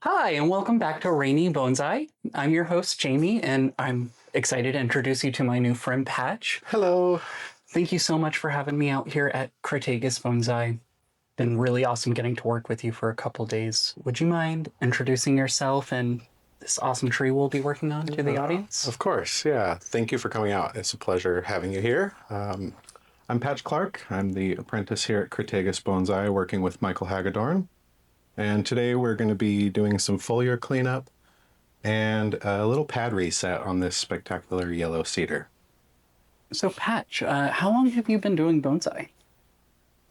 Hi, and welcome back to Ranni Bonsai. I'm your host, Jamie, and I'm excited to introduce you to my new friend, Patch. Hello. Thank you so much for having me out here at Crataegus Bonsai. Been really awesome getting to work with you for a couple days. Would you mind introducing yourself and this awesome tree we'll be working on to the audience? Of course, yeah. Thank you for coming out. It's a pleasure having you here. I'm Patch Clark. I'm the apprentice here at Crataegus Bonsai, working with Michael Hagedorn. And today we're going to be doing some foliar cleanup and a little pad reset on this spectacular yellow cedar. So, Patch, how long have you been doing bonsai?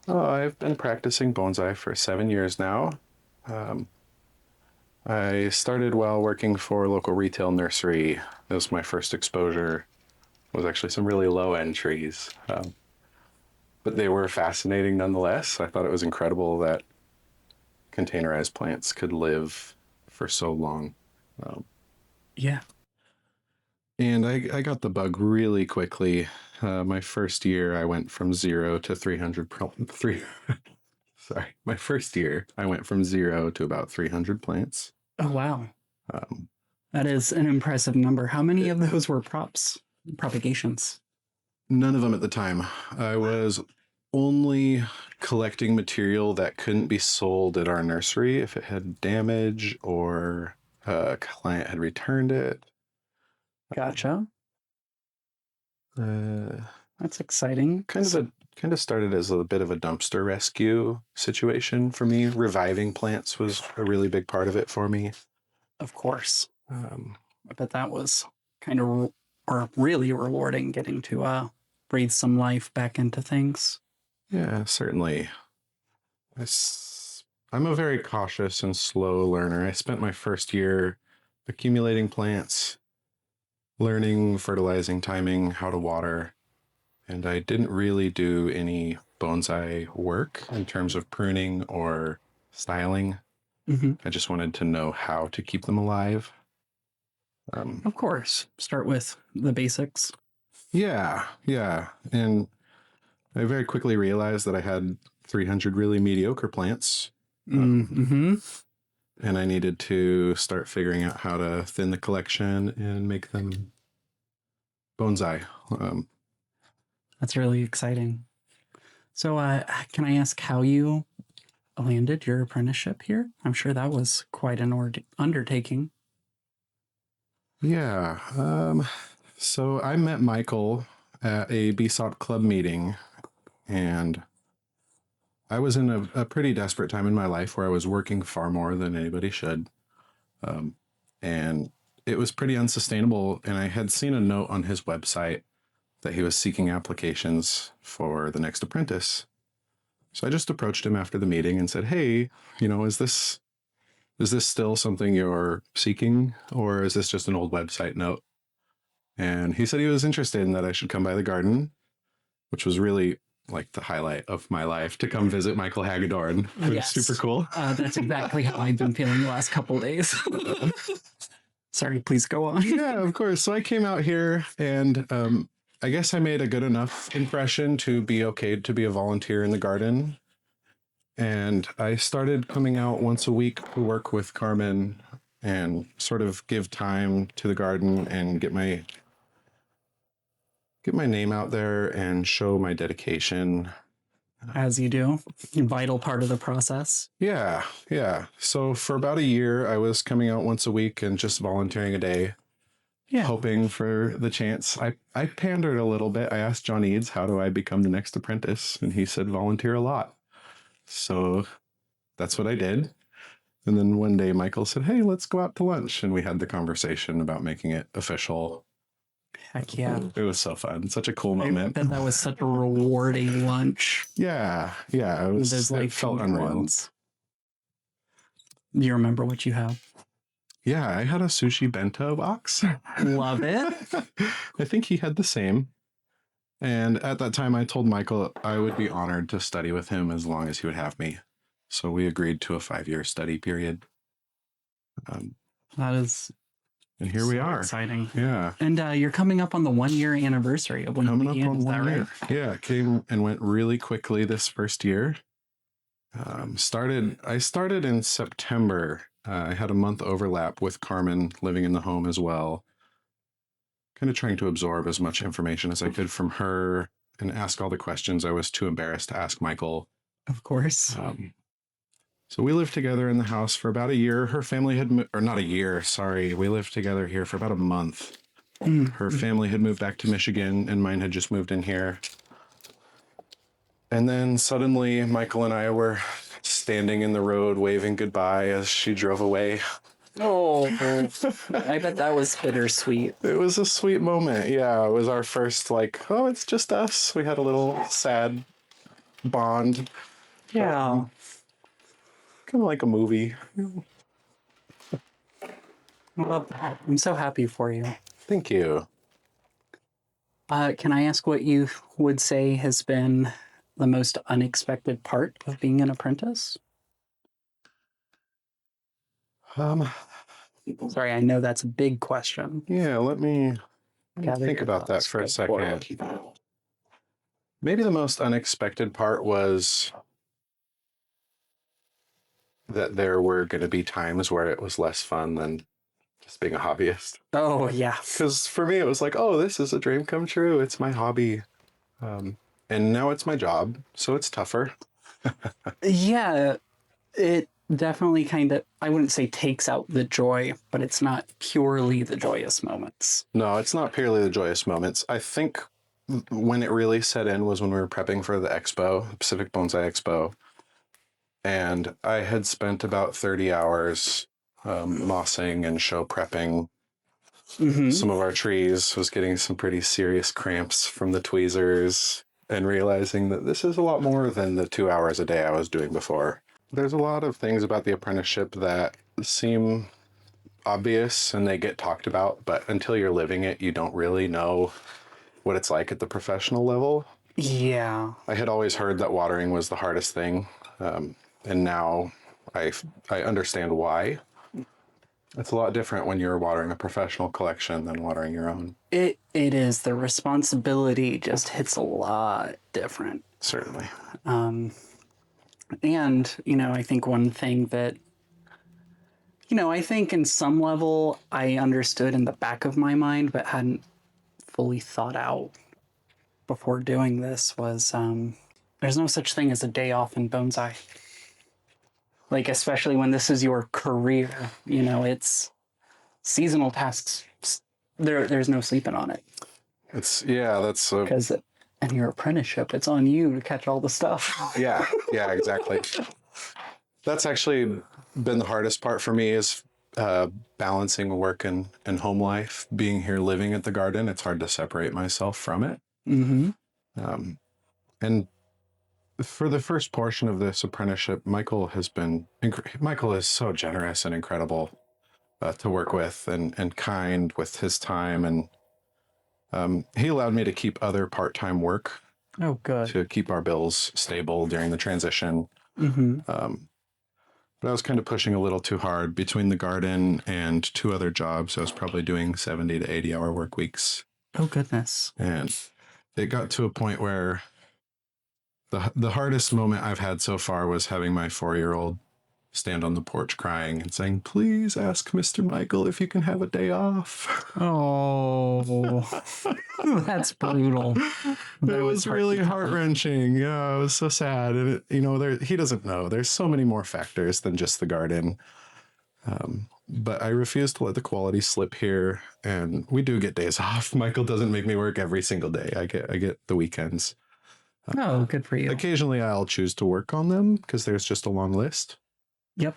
Oh, I've been practicing bonsai for 7 years now. I started while working for a local retail nursery. That was my first exposure. It was actually some really low-end trees. But they were fascinating nonetheless. I thought it was incredible that containerized plants could live for so long. Yeah. And I got the bug really quickly. My first year, I went from 0 to 300. My first year, I went from 0 to about 300 plants. Oh, wow. Um, That is an impressive number. How many of those were propagations? None of them at the time. I was only collecting material that couldn't be sold at our nursery if it had damage or a client had returned it. Gotcha. Uh, That's exciting. kind of started as a bit of a dumpster rescue situation for me. Reviving plants was a really big part of it for me. Of course. Um, I bet that was kind of or really rewarding getting to breathe some life back into things. yeah, certainly. I'm a very cautious and slow learner. I spent my first year accumulating plants, learning fertilizing timing, how to water, and I didn't really do any bonsai work in terms of pruning or styling. Mm-hmm. I just wanted to know how to keep them alive. Of course. Start with the basics. Yeah. And I very quickly realized that I had 300 really mediocre plants. Mm-hmm. And I needed to start figuring out how to thin the collection and make them bonsai. That's really exciting. So, can I ask how you landed your apprenticeship here? I'm sure that was quite an undertaking. Yeah. So I met Michael at a BSOP club meeting, and I was in a pretty desperate time in my life where I was working far more than anybody should. And it was pretty unsustainable. And I had seen a note on his website that he was seeking applications for the next apprentice. So I just approached him after the meeting and said, "Hey, is this still something you're seeking, or is this just an old website note?" And he said he was interested and that I should come by the garden, which was really like the highlight of my life, to come visit Michael Hagedorn. It was Yes. super cool. That's exactly how I've been feeling the last couple of days. Sorry, please go on. Yeah, of course. So I came out here, and I guess I made a good enough impression to be okay to be a volunteer in the garden. And I started coming out once a week to work with Carmen and sort of give time to the garden and get my name out there and show my dedication. As you do, a vital part of the process. Yeah. So for about a year, I was coming out once a week and just volunteering a day, hoping for the chance. I pandered a little bit. I asked John Eads, how do I become the next apprentice? And he said, volunteer a lot. So that's what I did. And then one day Michael said, "Hey, let's go out to lunch." And we had the conversation about making it official. Heck yeah. It was so fun. Such a cool moment. And that was such a rewarding lunch. Yeah. It felt unreal. Do you remember what you had? Yeah, I had a sushi bento box. Love it. I think he had the same. And at that time, I told Michael I would be honored to study with him as long as he would have me. So we agreed to a 5-year study period. That is And here we are. Exciting. Yeah. And you're coming up on the 1-year anniversary of when you began. Is that right? Yeah, it came and went really quickly this first year. I started in September. I had a month overlap with Carmen living in the home as well, kind of trying to absorb as much information as I could from her and ask all the questions I was too embarrassed to ask Michael. Of course. So we lived together in the house for about a year. Her family had, or not a year, sorry. We lived together here for about a month. Her family had moved back to Michigan and mine had just moved in here. And then suddenly Michael and I were standing in the road waving goodbye as she drove away. Oh, I bet that was bittersweet. It was a sweet moment. Yeah, it was our first, like, oh, it's just us. We had a little sad bond. Yeah. Kind of like a movie. I love that. I'm so happy for you. Thank you. Can I ask what you would say has been the most unexpected part of being an apprentice? Sorry, I know that's a big question. Yeah, let me Gather think your about that thoughts. for a Go for it. second. Maybe the most unexpected part was that there were going to be times where it was less fun than just being a hobbyist. Oh, yeah. Because for me, it was like, oh, this is a dream come true. It's my hobby. And now it's my job, so it's tougher. Yeah, it definitely kind of, I wouldn't say takes out the joy, but it's not purely the joyous moments. No, it's not purely the joyous moments. I think when it really set in was when we were prepping for the expo, Pacific Bonsai Expo. And I had spent about 30 hours mossing and show prepping some of our trees. Was getting some pretty serious cramps from the tweezers and realizing that this is a lot more than the 2 hours a day I was doing before. There's a lot of things about the apprenticeship that seem obvious and they get talked about, but until you're living it, you don't really know what it's like at the professional level. Yeah. I had always heard that watering was the hardest thing, and now I understand why. It's a lot different when you're watering a professional collection than watering your own. It is. The responsibility just hits a lot different. Certainly. And, I think one thing that, I think in some level I understood in the back of my mind, but hadn't fully thought out before doing this was there's no such thing as a day off in bonsai. Like, especially when this is your career, it's seasonal tasks. There's no sleeping on it. That's Because in your apprenticeship, it's on you to catch all the stuff. yeah, exactly. That's actually been the hardest part for me is balancing work and home life. Being here, living at the garden, it's hard to separate myself from it. Mm-hmm. And for the first portion of this apprenticeship, Michael is so generous and incredible to work with and kind with his time. And he allowed me to keep other part-time work Oh, good. to keep our bills stable during the transition. Mm-hmm. But I was kind of pushing a little too hard between the garden and 2 other jobs. I was probably doing 70 to 80 hour work weeks. Oh, goodness. And it got to a point where the hardest moment I've had so far was having my 4-year-old stand on the porch crying and saying, please ask Mr. Michael if you can have a day off. Oh, that's brutal. It was really heart-wrenching. Yeah, it was so sad. And he doesn't know. There's so many more factors than just the garden. But I refuse to let the quality slip here. And we do get days off. Michael doesn't make me work every single day. I get the weekends. Oh, good for you. Occasionally I'll choose to work on them because there's just a long list. Yep.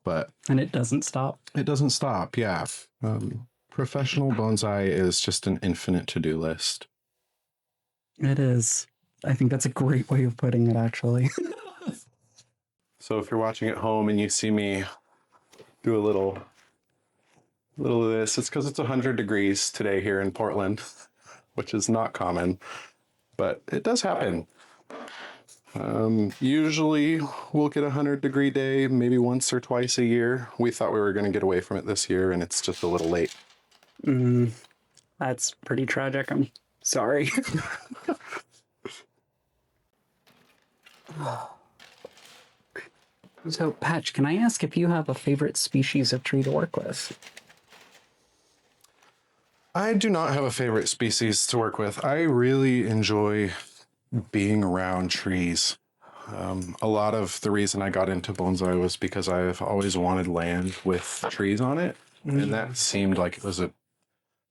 But And it doesn't stop. it doesn't stop. Yeah. Professional bonsai is just an infinite to-do list. It is. I think that's a great way of putting it, actually. So if you're watching at home and you see me do a little of this, it's because it's 100 degrees today here in Portland, which is not common, but it does happen. Usually we'll get a 100-degree day, maybe once or twice a year. We thought we were going to get away from it this year, and it's just a little late. That's pretty tragic. I'm sorry. So, Patch, can I ask if you have a favorite species of tree to work with? I do not have a favorite species to work with. I really enjoy being around trees. A lot of the reason I got into bonsai was because I've always wanted land with trees on it, and that seemed like it was a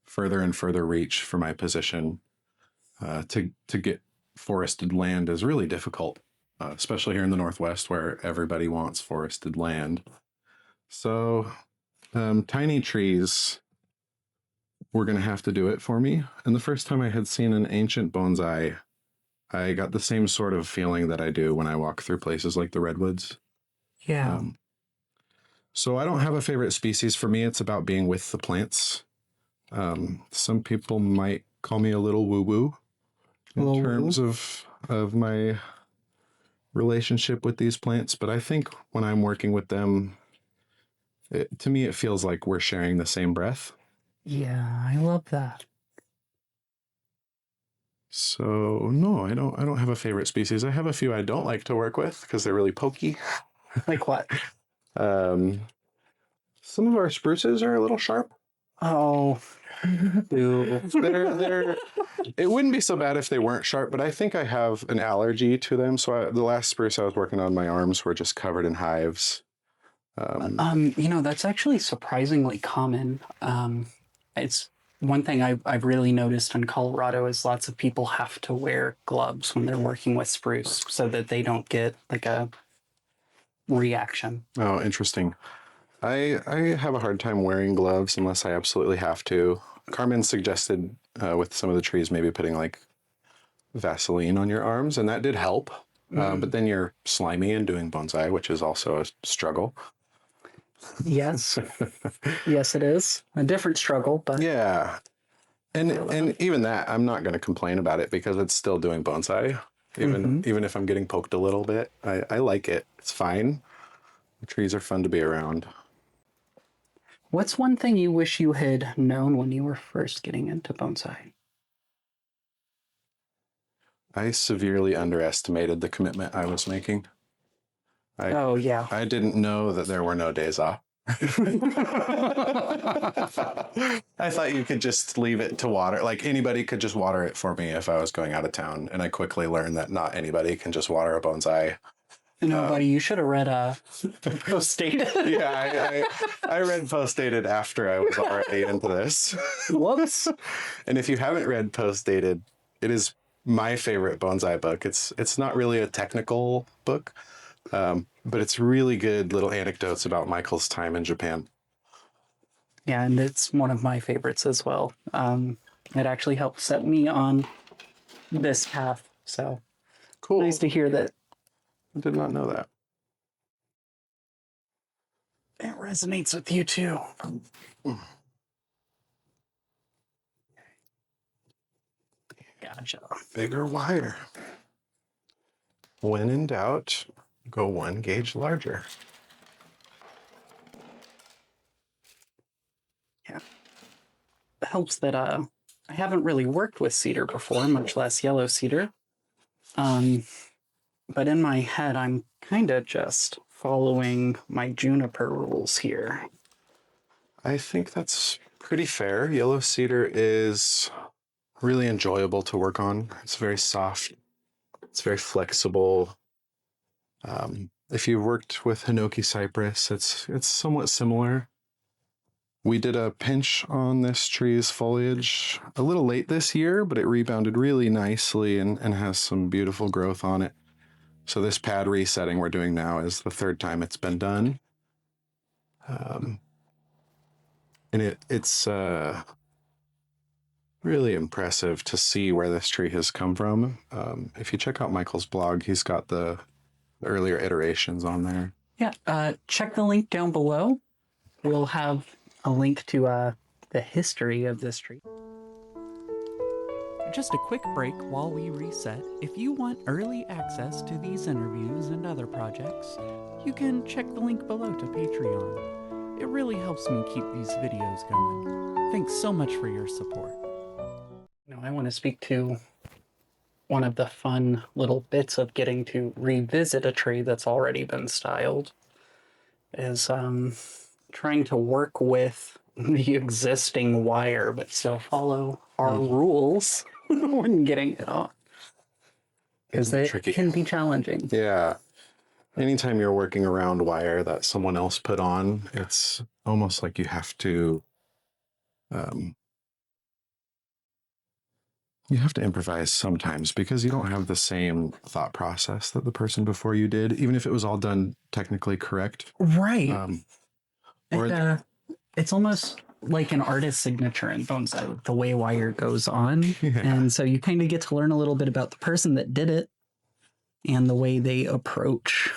further and further reach for my position. To get forested land is really difficult, especially here in the Northwest where everybody wants forested land. So, tiny trees were going to have to do it for me. And the first time I had seen an ancient bonsai, I got the same sort of feeling that I do when I walk through places like the redwoods. Yeah. So I don't have a favorite species. For me, it's about being with the plants. Some people might call me a little woo-woo in terms of my relationship with these plants, but I think when I'm working with them, to me, it feels like we're sharing the same breath. Yeah, I love that. So no, I don't have a favorite species. I have a few I don't like to work with because they're really pokey. Like what? Um, some of our spruces are a little sharp. Oh, boo. They're it wouldn't be so bad if they weren't sharp, but I think I have an allergy to them. So the last spruce I was working on, my arms were just covered in hives. That's actually surprisingly common. It's one thing I've really noticed in Colorado is lots of people have to wear gloves when they're working with spruce so that they don't get like a reaction. Oh, interesting. I have a hard time wearing gloves unless I absolutely have to. Carmen suggested with some of the trees maybe putting like Vaseline on your arms, and that did help. But then you're slimy and doing bonsai, which is also a struggle. Yes. Yes, it is. A different struggle, but Yeah. And even that, I'm not going to complain about it because it's still doing bonsai. Even if I'm getting poked a little bit, I like it. It's fine. The trees are fun to be around. what's one thing you wish you had known when you were first getting into bonsai? I severely underestimated the commitment I was making. Oh, yeah. I didn't know that there were no days off. I thought you could just leave it to water. Like anybody could just water it for me if I was going out of town. And I quickly learned that not anybody can just water a bonsai. No, buddy, you should have read Post Dated. Yeah, I read Post Dated after I was already into this. Whoops. And if you haven't read Post Dated, it is my favorite bonsai book. It's not really a technical book, but it's really good little anecdotes about Michael's time in Japan. Yeah, and it's one of my favorites as well. It actually helped set me on this path. So Cool. nice to hear that I did not know that. it resonates with you too. Gotcha. Bigger, wider. When in doubt, go one gauge larger. Yeah. It helps that I haven't really worked with cedar before, much less yellow cedar. But in my head, I'm kind of just following my juniper rules here. I think that's pretty fair. Yellow cedar is really enjoyable to work on. It's very soft. It's very flexible. If you've worked with Hinoki cypress, it's somewhat similar. We did a pinch on this tree's foliage a little late this year, but it rebounded really nicely and has some beautiful growth on it. So this pad resetting we're doing now is the third time it's been done. And it's really impressive to see where this tree has come from. If you check out Michael's blog, he's got the earlier iterations on there. Yeah, check the link down below. We'll have a link to the history of this tree. Just a quick break while we reset. If you want early access to these interviews and other projects, you can check the link below to Patreon. It really helps me keep these videos going. Thanks so much for your support. I want to speak to one of the fun little bits of getting to revisit a tree that's already been styled. is trying to work with the existing wire, but still follow our rules when getting it off. Because it Tricky. can be challenging. Yeah. Anytime you're working around wire that someone else put on, it's almost like you have to improvise sometimes because you don't have the same thought process that the person before you did, even if it was all done technically correct. Right. Or It's almost like an artist's signature in bonsai, the way wire goes on. Yeah. And so you kind of get to learn a little bit about the person that did it and the way they approach.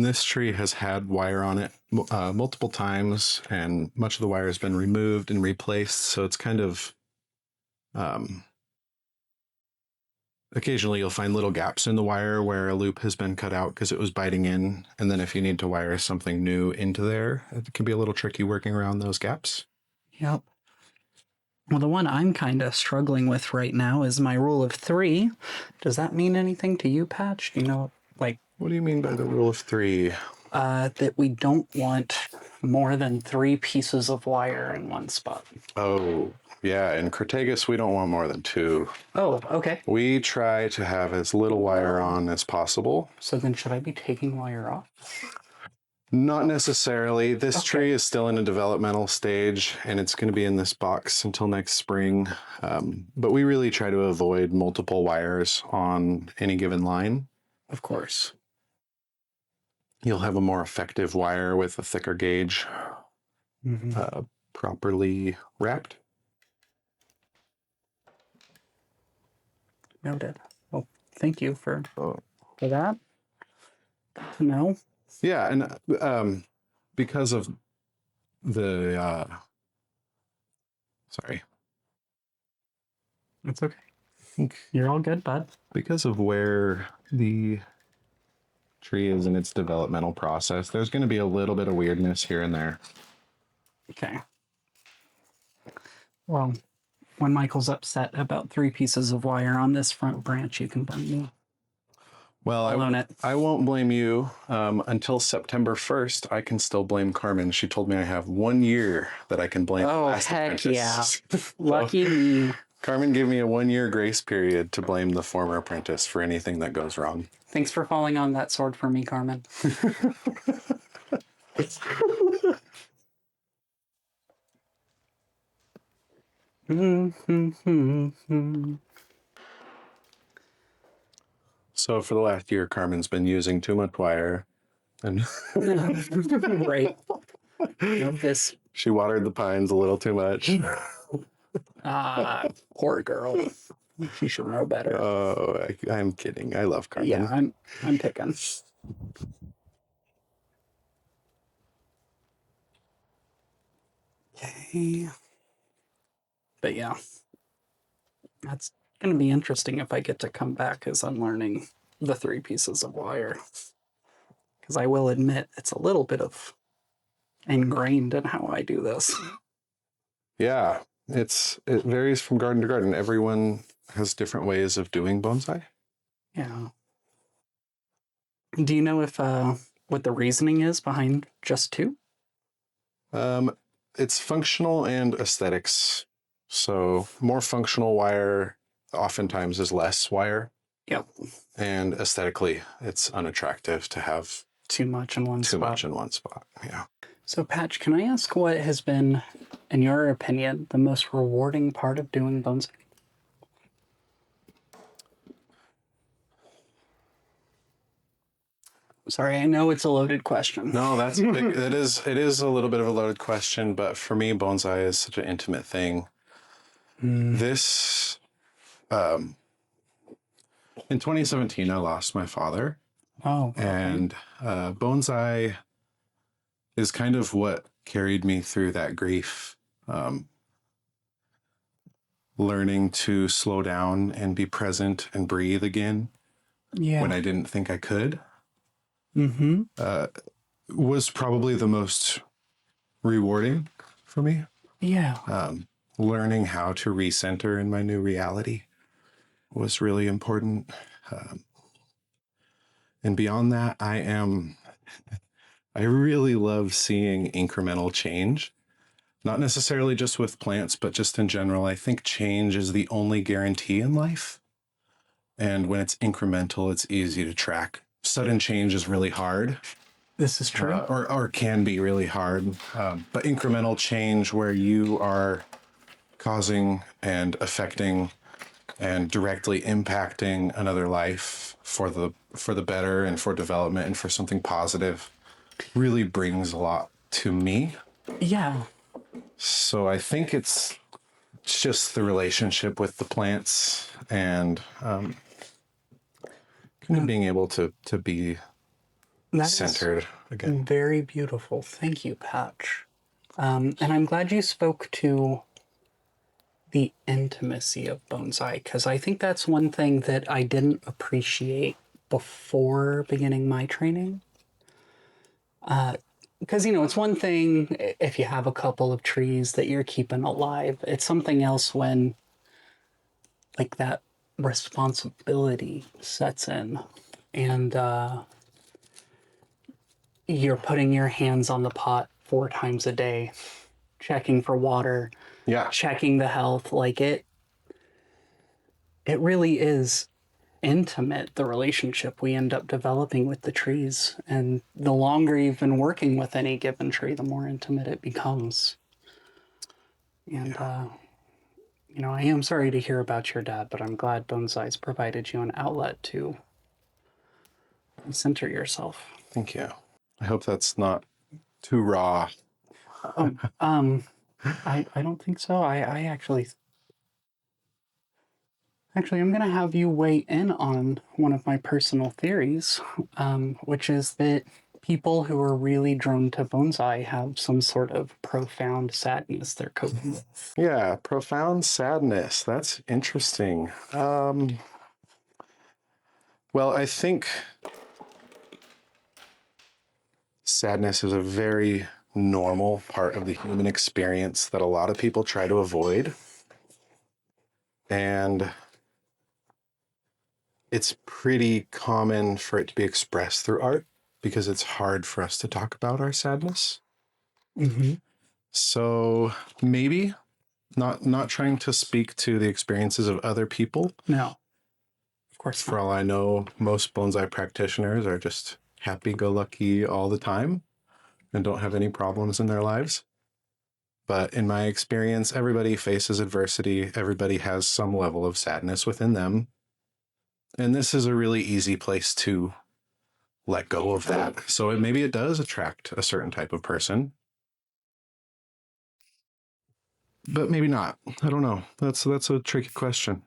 this tree has had wire on it multiple times, and much of the wire has been removed and replaced. So it's kind of occasionally you'll find little gaps in the wire where a loop has been cut out because it was biting in. And then if you need to wire something new into there, it can be a little tricky working around those gaps. Yep. Well, the one I'm kind of struggling with right now is my rule of 3. Does that mean anything to you, Patch? Do you know, like, What do you mean by the rule of 3? that we don't want more than 3 pieces of wire in one spot? Oh, yeah. In Crataegus, we don't want more than 2. Oh, okay. We try to have as little wire on as possible. So then should I be taking wire off? Not necessarily. This tree is still in a developmental stage, and it's going to be in this box until next spring. But we really try to avoid multiple wires on any given line. Of course. You'll have a more effective wire with a thicker gauge, properly wrapped. Noted. Well, thank you for that. No. Yeah, and because of the sorry, It's okay. You're all good, bud. because of where the tree is in its developmental process, there's going to be a little bit of weirdness here and there. Okay. Well, when Michael's upset about 3 pieces of wire on this front branch, you can blame me. Well, I'll own it. I won't blame you. Until September 1st, I can still blame Carmen. She told me I have 1 year that I can blame. Oh, last heck apprentice. yeah. Lucky me. Carmen gave me a 1-year grace period to blame the former apprentice for anything that goes wrong. Thanks for falling on that sword for me, Carmen. So for the last year, Carmen's been using too much wire, and Right. This she watered the pines a little too much. poor girl. She should know better. Oh, I'm kidding. I love Carmen. Yeah, I'm picking. Okay. But yeah, that's going to be interesting if I get to come back as I'm learning the 3 pieces of wire. Because I will admit it's a little bit of ingrained in how I do this. Yeah, it varies from garden to garden. Everyone has different ways of doing bonsai. Yeah. Do you know if what the reasoning is behind just 2? It's functional and aesthetics. So more functional wire oftentimes is less wire. Yep. And aesthetically, it's unattractive to have Too much in one spot. too much in one spot. Yeah. So, Patch, can I ask what has been, in your opinion, the most rewarding part of doing bonsai? Sorry, I know it's a loaded question. No, that's big. It is a little bit of a loaded question, but for me, bonsai is such an intimate thing. This, in 2017, I lost my father. Oh. And bonsai is kind of what carried me through that grief. Learning to slow down and be present and breathe again Yeah. when I didn't think I could Mm-hmm. was probably the most rewarding for me. Yeah. Learning how to recenter in my new reality was really important. And beyond that, I am I really love seeing incremental change, not necessarily just with plants, but just in general. I think change is the only guarantee in life. And when it's incremental, it's easy to track. Sudden change is really hard, This is true. or can be really hard. But incremental change where you are causing and affecting and directly impacting another life for the better and for development and for something positive really brings a lot to me. Yeah. So I think it's just the relationship with the plants and kind of being able to be That centered is again. very beautiful. Thank you, Patch. And I'm glad you spoke to the intimacy of bonsai, because I think that's one thing that I didn't appreciate before beginning my training. Because, it's one thing if you have a couple of trees that you're keeping alive. It's something else when, like, that responsibility sets in and you're putting your hands on the pot 4 times a day, checking for water, Yeah. checking the health. Like, it really is intimate, the relationship we end up developing with the trees. And the longer you've been working with any given tree, the more intimate it becomes. And, I am sorry to hear about your dad, but I'm glad Bonsai's provided you an outlet to center yourself. Thank you. I hope that's not too raw. I don't think so. I actually I'm going to have you weigh in on one of my personal theories, which is that people who are really drawn to bonsai have some sort of profound sadness they're coping with. Yeah, profound sadness. That's interesting. Well, I think sadness is a very normal part of the human experience that a lot of people try to avoid. And it's pretty common for it to be expressed through art because it's hard for us to talk about our sadness. Mm-hmm. So maybe not trying to speak to the experiences of other people. No, of course For not. all I know, most bonsai practitioners are just happy-go-lucky all the time and don't have any problems in their lives. But in my experience, everybody faces adversity. Everybody has some level of sadness within them. And this is a really easy place to let go of that. So maybe it does attract a certain type of person. But maybe not. I don't know. That's a tricky question.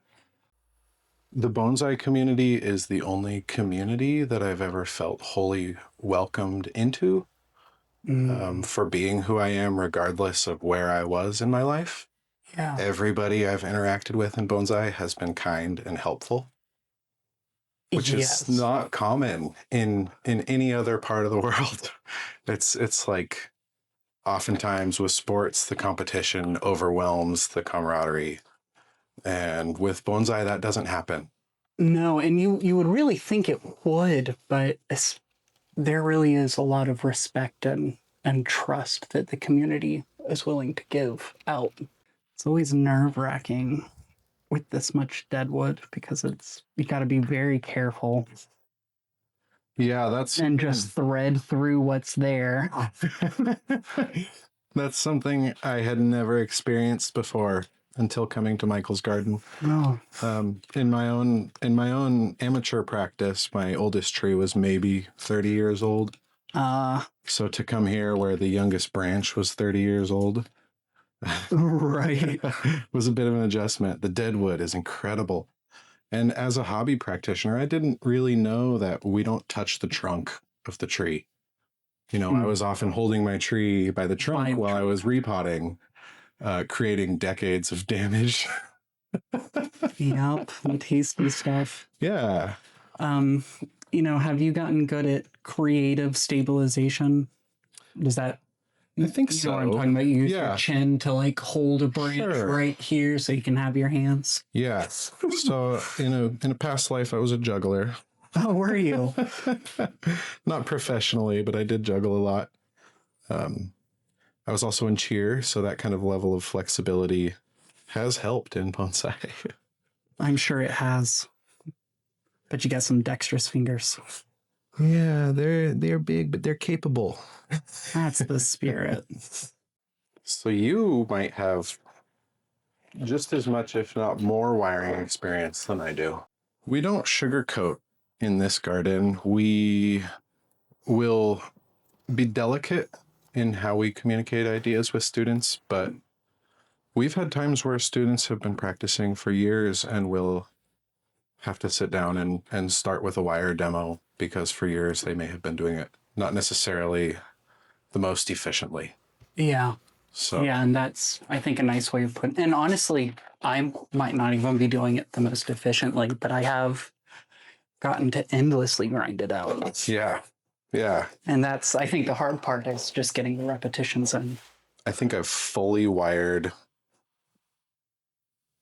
The bonsai community is the only community that I've ever felt wholly welcomed into for being who I am, regardless of where I was in my life. Yeah. Everybody I've interacted with in bonsai has been kind and helpful, which is not common in any other part of the world. It's like oftentimes with sports, the competition overwhelms the camaraderie. And with bonsai, that doesn't happen. No, and you would really think it would, but there really is a lot of respect and trust that the community is willing to give out. It's always nerve-wracking with this much deadwood because you got to be very careful. Yeah, that's and just thread through what's there. That's something I had never experienced before until coming to Michael's garden. Oh. In my own amateur practice, my oldest tree was maybe 30 years old. So to come here where the youngest branch was 30 years old, right, was a bit of an adjustment. The deadwood is incredible. And as a hobby practitioner, I didn't really know that we don't touch the trunk of the tree. I was often holding my tree by the trunk while I was repotting, creating decades of damage. Yep, the tasty stuff. Yeah. Have you gotten good at creative stabilization? Does that... I think so. What I'm talking about? You use your chin to hold a branch right here so you can have your hands. Yeah. So in a past life, I was a juggler. Oh, were you? Not professionally, but I did juggle a lot. I was also in cheer, so that kind of level of flexibility has helped in bonsai. I'm sure it has. But you got some dexterous fingers. Yeah, they're big, but they're capable. That's the spirit. So you might have just as much, if not more, wiring experience than I do. We don't sugarcoat in this garden. We will be delicate in how we communicate ideas with students, but we've had times where students have been practicing for years and will have to sit down and start with a wire demo because for years they may have been doing it not necessarily the most efficiently. Yeah. So Yeah, and that's, I think, a nice way of putting. And honestly, I might not even be doing it the most efficiently, but I have gotten to endlessly grind it out. yeah. And that's, I think, the hard part is just getting the repetitions in. I think I've fully wired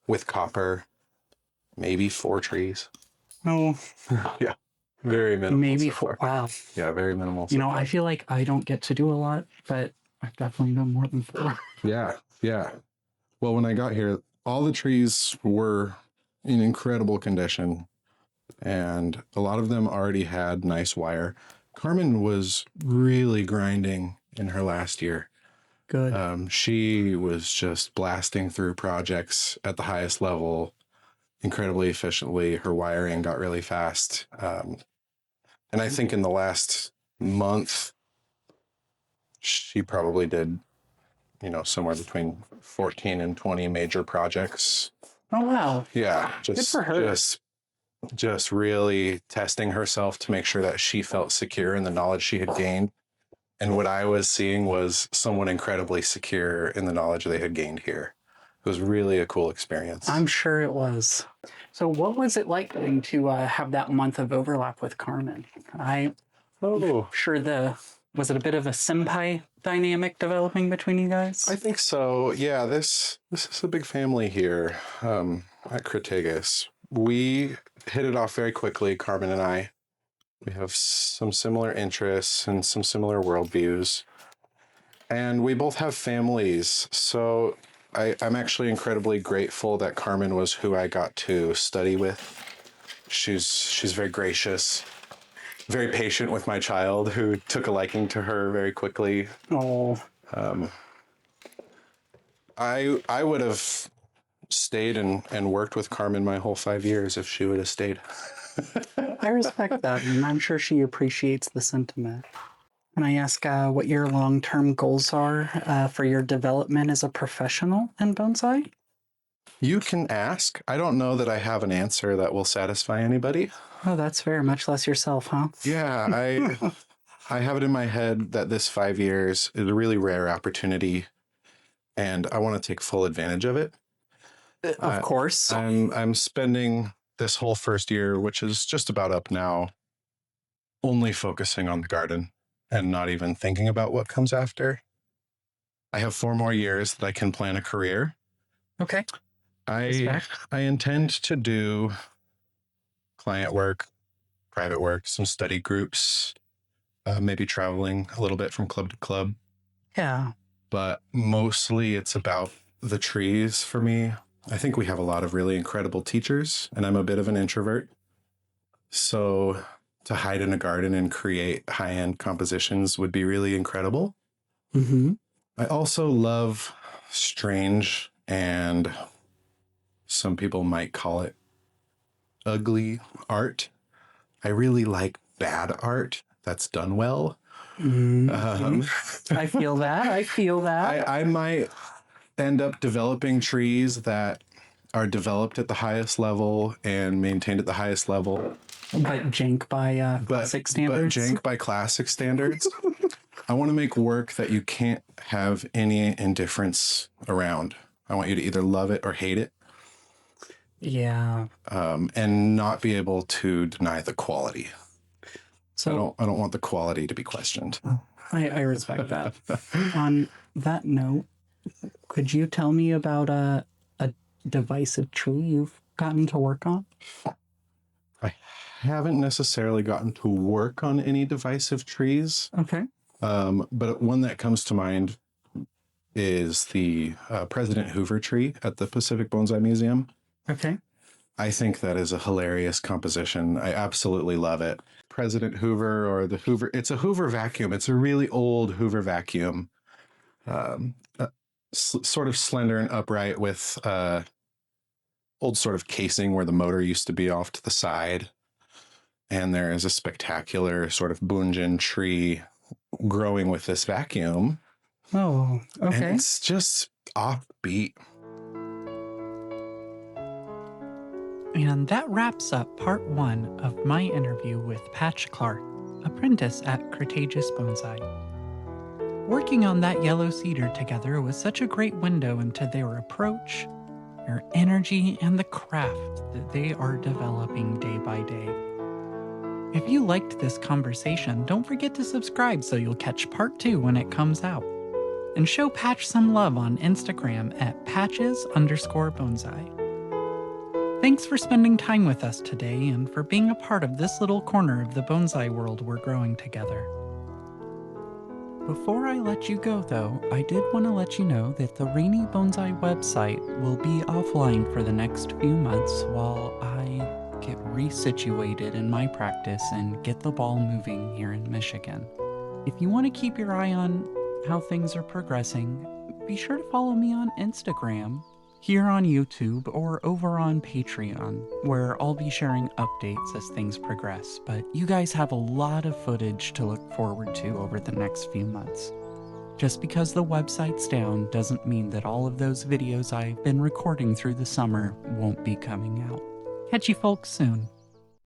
with copper, maybe 4 trees. Oh, Yeah. Very minimal. maybe so four. far. Wow. Yeah, very minimal. You know, I feel like I don't get to do a lot, but I've definitely done more than 4. Yeah. Well, when I got here, all the trees were in incredible condition, and a lot of them already had nice wire. Carmen was really grinding in her last year. Good. She was just blasting through projects at the highest level incredibly efficiently. Her wiring got really fast. And I think in the last month, she probably did, somewhere between 14 and 20 major projects. Oh, wow. Yeah. Good for her. Just really testing herself to make sure that she felt secure in the knowledge she had gained. And what I was seeing was someone incredibly secure in the knowledge they had gained here. It was really a cool experience. I'm sure it was. So what was it like getting to have that month of overlap with Carmen? I'm sure was it a bit of a senpai dynamic developing between you guys? I think so. Yeah, this is a big family here at Crataegus. We hit it off very quickly, Carmen and I. We have some similar interests and some similar worldviews. And we both have families. So I'm actually incredibly grateful that Carmen was who I got to study with. She's very gracious, very patient with my child, who took a liking to her very quickly. Oh, I would have stayed and worked with Carmen my whole 5 years if she would have stayed. I respect that, and I'm sure she appreciates the sentiment. Can I ask what your long-term goals are for your development as a professional in bonsai? You can ask. I don't know that I have an answer that will satisfy anybody. Oh, that's fair. Much less yourself, huh? Yeah, I have it in my head that this 5 years is a really rare opportunity, and I want to take full advantage of it. Of course. I'm spending this whole first year, which is just about up now, only focusing on the garden and not even thinking about what comes after. I have 4 more years that I can plan a career. Okay. I intend to do client work, private work, some study groups, maybe traveling a little bit from club to club. Yeah. But mostly it's about the trees for me. I think we have a lot of really incredible teachers, and I'm a bit of an introvert. So to hide in a garden and create high-end compositions would be really incredible. Mm-hmm. I also love strange, and some people might call it ugly art. I really like bad art that's done well. Mm-hmm. I feel that. I might end up developing trees that are developed at the highest level and maintained at the highest level. But jank by classic standards. But jank by classic standards. I want to make work that you can't have any indifference around. I want you to either love it or hate it. Yeah. And not be able to deny the quality. So I don't want the quality to be questioned. I respect that. On that note, could you tell me about a divisive tree you've gotten to work on? I haven't necessarily gotten to work on any divisive trees, Okay. but one that comes to mind is the President Hoover tree at the Pacific Bonsai Museum. Okay. I think that is a hilarious composition. I absolutely love it. President Hoover, or the Hoover, it's a Hoover vacuum. It's a really old Hoover vacuum, sort of slender and upright with old sort of casing where the motor used to be off to the side. And there is a spectacular sort of bunjin tree growing with this vacuum. Oh, And okay. it's just offbeat. And that wraps up part 1 of my interview with Patch Clark, apprentice at Crataegus Bonsai. Working on that yellow cedar together was such a great window into their approach, their energy, and the craft that they are developing day by day. If you liked this conversation, don't forget to subscribe so you'll catch part 2 when it comes out. And show Patch some love on Instagram at patches_bonsai. Thanks for spending time with us today and for being a part of this little corner of the bonsai world we're growing together. Before I let you go though, I did want to let you know that the Ranni Bonsai website will be offline for the next few months while I get resituated in my practice and get the ball moving here in Michigan. If you want to keep your eye on how things are progressing, be sure to follow me on Instagram, here on YouTube, or over on Patreon, where I'll be sharing updates as things progress. But you guys have a lot of footage to look forward to over the next few months. Just because the website's down doesn't mean that all of those videos I've been recording through the summer won't be coming out. Catch you folks soon.